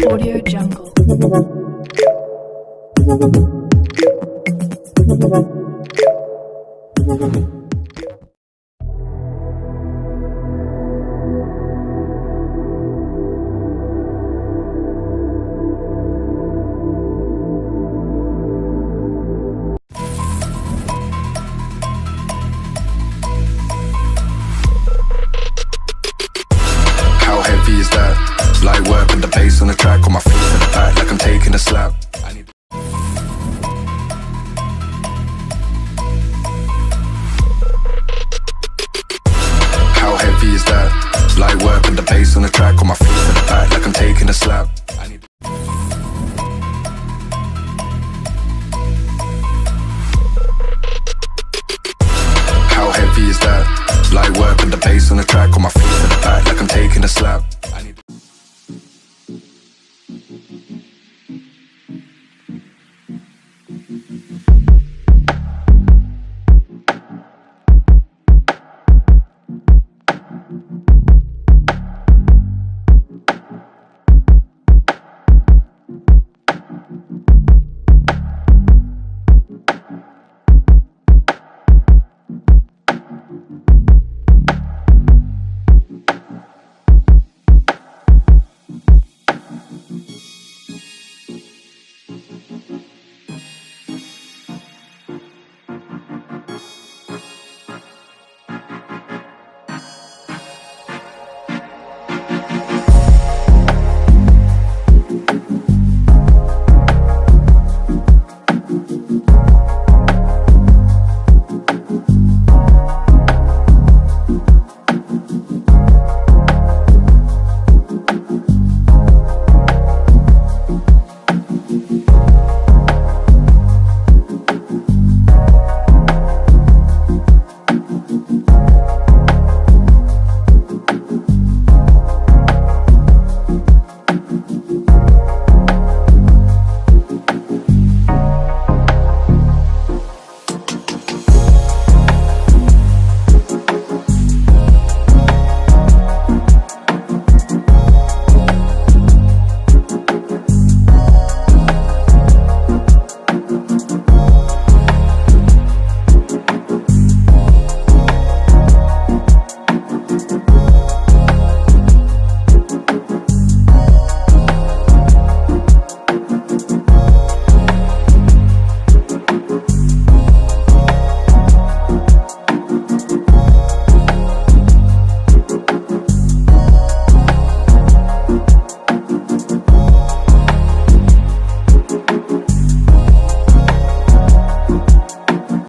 Audio Jungle. How heavy is that? Light work with the bass on the track, on my feet to the back like I'm taking a slap. I need How heavy is that? Light work with the bass on the track, on my feet to the back like I'm taking a slap. I need How heavy is that? Light work with the bass on the track.